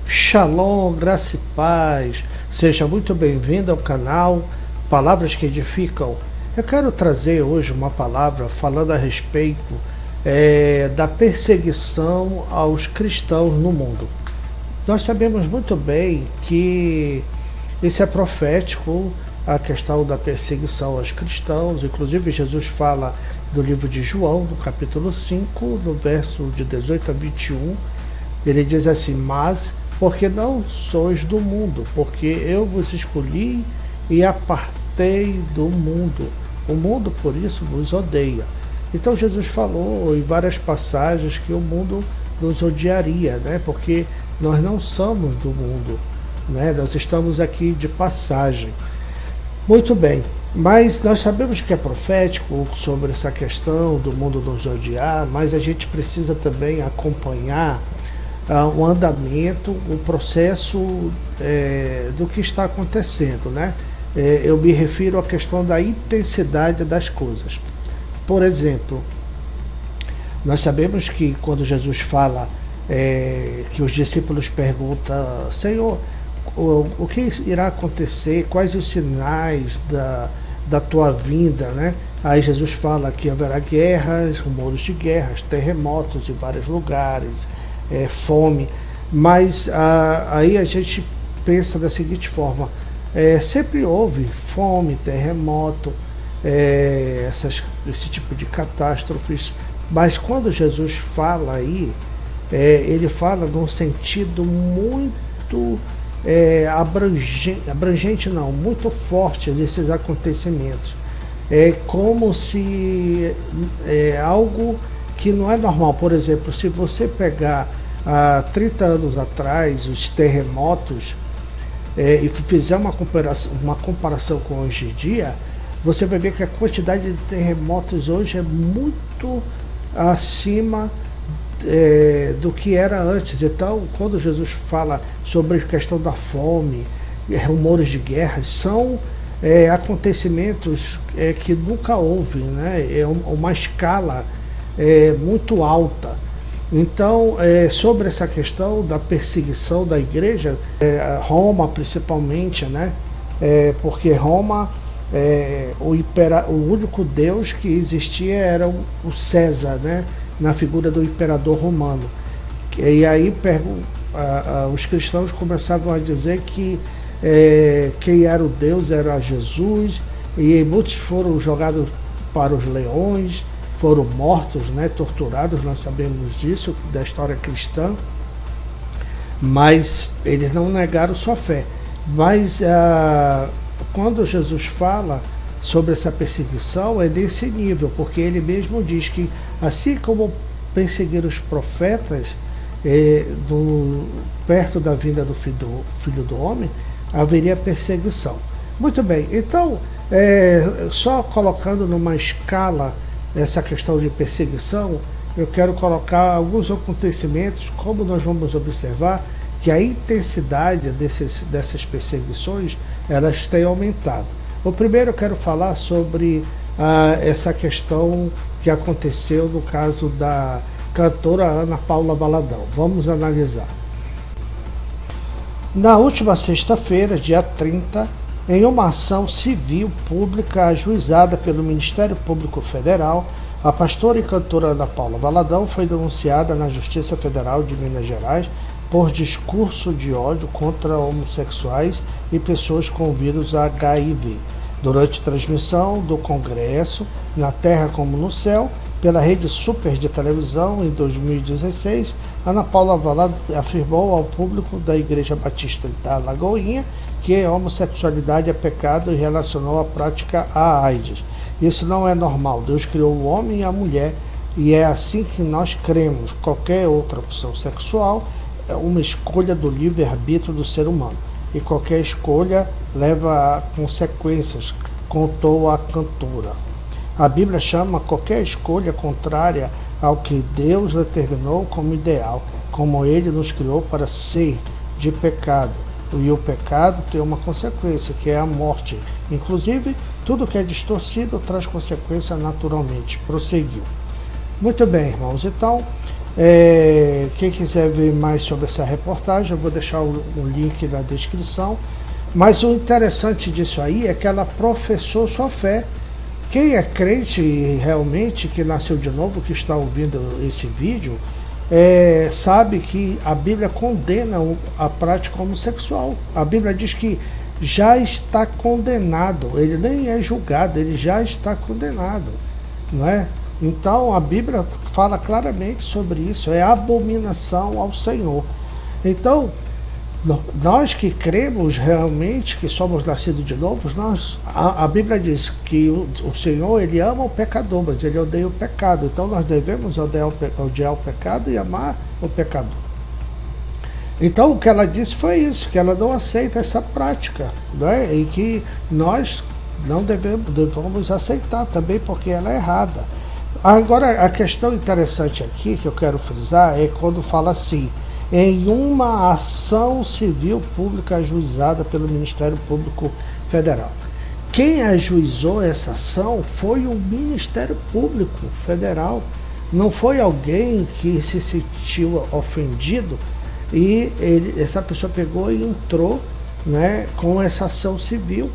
Shalom, graça e paz. Seja muito bem-vindo ao canal Palavras que Edificam. Eu quero trazer hoje uma palavra falando a respeito da perseguição aos cristãos no mundo. Nós sabemos muito bem que isso é profético, a questão da perseguição aos cristãos. Inclusive Jesus fala do livro de João, no capítulo 5, no verso de 18 a 21. Ele diz assim: mas porque não sois do mundo, porque eu vos escolhi e apartei do mundo. O mundo, por isso, vos odeia. Então Jesus falou em várias passagens que o mundo nos odiaria, né? Porque nós não somos do mundo, né? Nós estamos aqui de passagem. Muito bem, mas nós sabemos que é profético sobre essa questão do mundo nos odiar, mas a gente precisa também acompanhar o andamento, o processo do que está acontecendo, né? Eu me refiro à questão da intensidade das coisas. Por exemplo, nós sabemos que quando Jesus fala que os discípulos perguntam: Senhor, o que irá acontecer? Quais os sinais da tua vinda, né? Aí Jesus fala que haverá guerras, rumores de guerras, terremotos em vários lugares, fome, mas aí a gente pensa da seguinte forma: sempre houve fome, terremoto, esse tipo de catástrofes, mas quando Jesus fala aí, ele fala num sentido muito abrangente não, muito forte esses acontecimentos. É como se algo que não é normal. Por exemplo, se você pegar há 30 anos atrás os terremotos e fizer uma comparação com hoje em dia, você vai ver que a quantidade de terremotos hoje é muito acima do que era antes. Então, quando Jesus fala sobre a questão da fome, rumores de guerra, são acontecimentos que nunca houve, né? É uma escala muito alta. Então, sobre essa questão da perseguição da igreja, Roma principalmente, né? Porque Roma, o único Deus que existia era o César, né? Na figura do imperador romano. E aí os cristãos começavam a dizer que quem era o Deus era Jesus, e muitos foram jogados para os leões, foram mortos, né, torturados. Nós sabemos disso, da história cristã, mas eles não negaram sua fé. Mas quando Jesus fala sobre essa perseguição, é desse nível, porque ele mesmo diz que assim como perseguiram os profetas perto da vinda do Filho do Homem, haveria perseguição. Muito bem, então, só colocando numa escala essa questão de perseguição, eu quero colocar alguns acontecimentos, como nós vamos observar que a intensidade dessas perseguições, elas têm aumentado. O primeiro eu quero falar sobre essa questão que aconteceu no caso da cantora Ana Paula Valadão. Vamos analisar. Na última sexta-feira, dia 30, em uma ação civil pública ajuizada pelo Ministério Público Federal, a pastora e cantora Ana Paula Valadão foi denunciada na Justiça Federal de Minas Gerais por discurso de ódio contra homossexuais e pessoas com vírus HIV. Durante transmissão do Congresso, Na Terra como no Céu, pela Rede Super de televisão em 2016, Ana Paula Valadão afirmou ao público da Igreja Batista da Lagoinha que a homossexualidade é pecado e relacionou a prática à AIDS. Isso não é normal. Deus criou o homem e a mulher e é assim que nós cremos. Qualquer outra opção sexual é uma escolha do livre-arbítrio do ser humano. E qualquer escolha leva a consequências, contou a cantora. A Bíblia chama qualquer escolha contrária ao que Deus determinou como ideal, como Ele nos criou para ser, de pecado. e o pecado tem uma consequência, que é a morte. Inclusive, tudo que é distorcido traz consequência naturalmente. Prosseguiu. Muito bem, irmãos. Então, quem quiser ver mais sobre essa reportagem, eu vou deixar o link na descrição. Mas o interessante disso aí é que ela professou sua fé. Quem é crente realmente, que nasceu de novo, que está ouvindo esse vídeo, sabe que a Bíblia condena a prática homossexual. A Bíblia diz que já está condenado, ele nem é julgado, ele já está condenado, não é? Então a Bíblia fala claramente sobre isso, é abominação ao Senhor. Então, nós que cremos realmente, que somos nascidos de novo, a Bíblia diz que o Senhor, ele ama o pecador, mas ele odeia o pecado. Então nós devemos odiar o pecado e amar o pecador. Então o que ela disse foi isso, que ela não aceita essa prática, né? E que nós não devemos aceitar também, porque ela é errada. Agora, a questão interessante aqui que eu quero frisar é quando fala assim: em uma ação civil pública ajuizada pelo Ministério Público Federal. Quem ajuizou essa ação foi o Ministério Público Federal. Não foi alguém que se sentiu ofendido e essa pessoa pegou e entrou, né, com essa ação civil.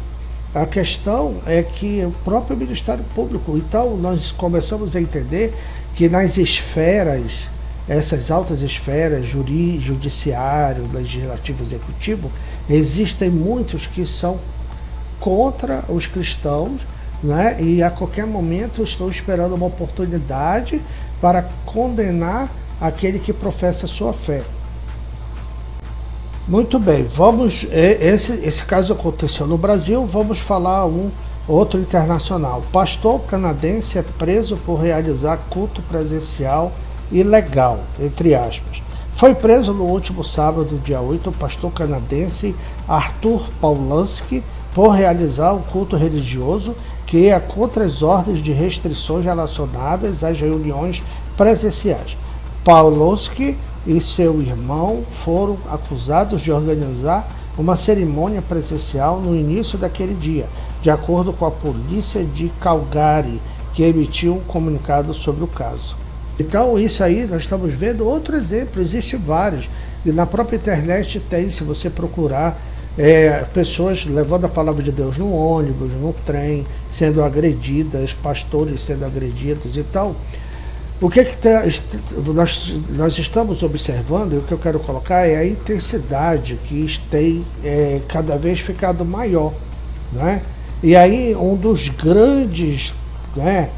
A questão é que o próprio Ministério Público, então nós começamos a entender que nas esferas, essas altas esferas, judiciário, legislativo, executivo, existem muitos que são contra os cristãos, né? E a qualquer momento estão esperando uma oportunidade para condenar aquele que professa sua fé. Muito bem, esse caso aconteceu no Brasil, vamos falar outro internacional. Pastor canadense é preso por realizar culto presencial ilegal, entre aspas. Foi preso no último sábado, dia 8, o pastor canadense Arthur Pawlowski por realizar um culto religioso que é contra as ordens de restrições relacionadas às reuniões presenciais. Pawlowski e seu irmão foram acusados de organizar uma cerimônia presencial no início daquele dia, de acordo com a polícia de Calgary, que emitiu um comunicado sobre o caso. Então isso aí nós estamos vendo outro exemplo, existe vários, e na própria internet tem, se você procurar, pessoas levando a palavra de Deus no ônibus, no trem, sendo agredidas, pastores sendo agredidos. Então, o que nós estamos observando, e o que eu quero colocar é a intensidade que tem cada vez ficado maior, né? E aí um dos grandes, né,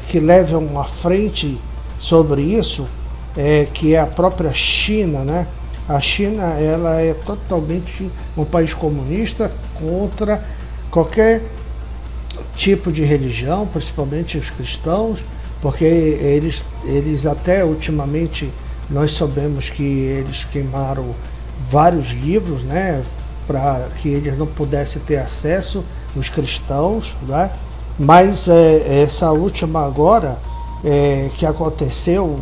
que levam à frente sobre isso, que é a própria China, né? A China, ela é totalmente um país comunista, contra qualquer tipo de religião, principalmente os cristãos, porque eles até ultimamente nós sabemos que eles queimaram vários livros, né, para que eles não pudessem ter acesso, os cristãos, né? Mas essa última agora que aconteceu,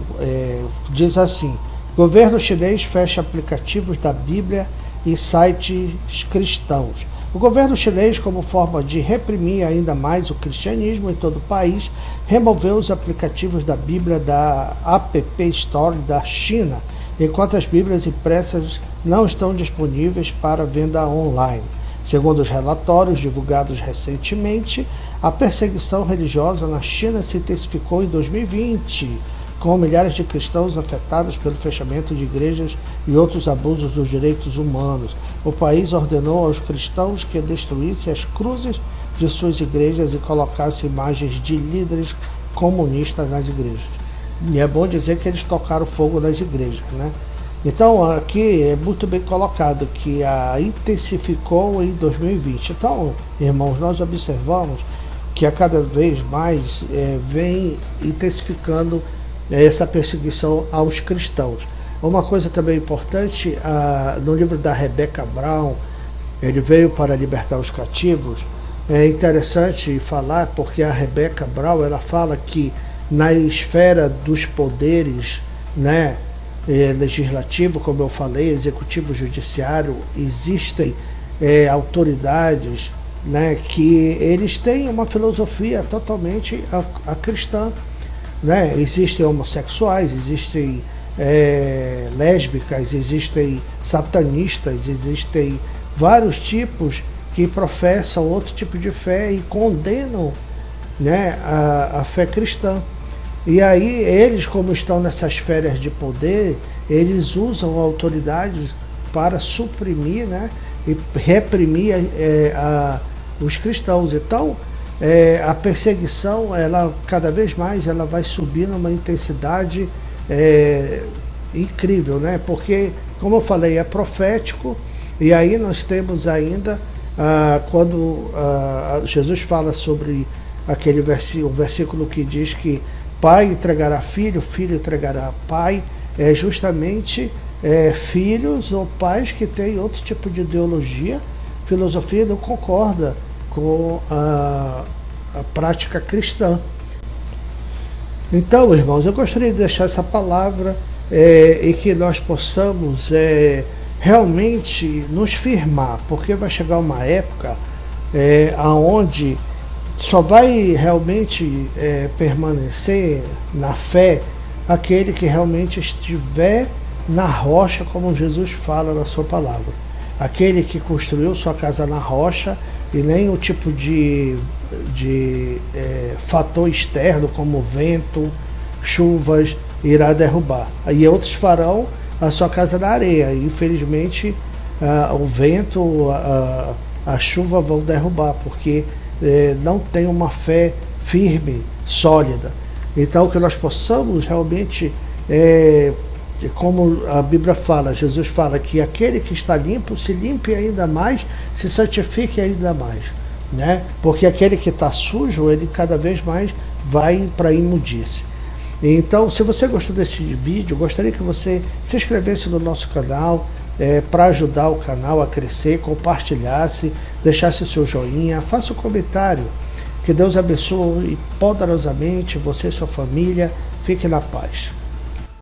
diz assim: governo chinês fecha aplicativos da Bíblia e sites cristãos. O governo chinês, como forma de reprimir ainda mais o cristianismo em todo o país, removeu os aplicativos da Bíblia da App Store da China, enquanto as Bíblias impressas não estão disponíveis para venda online. Segundo os relatórios divulgados recentemente, a perseguição religiosa na China se intensificou em 2020, com milhares de cristãos afetados pelo fechamento de igrejas e outros abusos dos direitos humanos. O país ordenou aos cristãos que destruíssem as cruzes de suas igrejas e colocassem imagens de líderes comunistas nas igrejas. E é bom dizer que eles tocaram fogo nas igrejas, né? Então, aqui é muito bem colocado que intensificou em 2020. Então, irmãos, nós observamos que a cada vez mais vem intensificando essa perseguição aos cristãos. Uma coisa também importante, no livro da Rebecca Brown, ele veio para libertar os cativos. É interessante falar, porque a Rebecca Brown, ela fala que na esfera dos poderes, né, legislativo, como eu falei, executivo, judiciário, existem autoridades, né, que eles têm uma filosofia totalmente a cristã, né? Existem homossexuais, existem lésbicas, existem satanistas, existem vários tipos que professam outro tipo de fé e condenam, né, a fé cristã. E aí eles, como estão nessas esferas de poder, eles usam a autoridade para suprimir, né, e reprimir os cristãos. Então, a perseguição, ela cada vez mais ela vai subir numa intensidade incrível, né? Porque, como eu falei, é profético. E aí nós temos ainda quando Jesus fala sobre aquele versículo que diz que pai entregará filho, filho entregará pai, é justamente filhos ou pais que têm outro tipo de ideologia, filosofia, não concorda com a prática cristã. Então, irmãos, eu gostaria de deixar essa palavra e que nós possamos realmente nos firmar, porque vai chegar uma época aonde só vai realmente permanecer na fé aquele que realmente estiver na rocha, como Jesus fala na sua palavra. Aquele que construiu sua casa na rocha e nem o tipo de fator externo como vento, chuvas irá derrubar. Aí outros farão a sua casa na areia e infelizmente o vento, a chuva vão derrubar, porque não tem uma fé firme, sólida. Então que nós possamos realmente, como a Bíblia fala, Jesus fala que aquele que está limpo se limpe ainda mais, se santifique ainda mais, né? Porque aquele que está sujo, ele cada vez mais vai para a imundície. Então, se você gostou desse vídeo, gostaria que você se inscrevesse no nosso canal, para ajudar o canal a crescer, compartilhasse, deixasse seu joinha, faça um comentário. Que Deus abençoe poderosamente você e sua família. Fique na paz.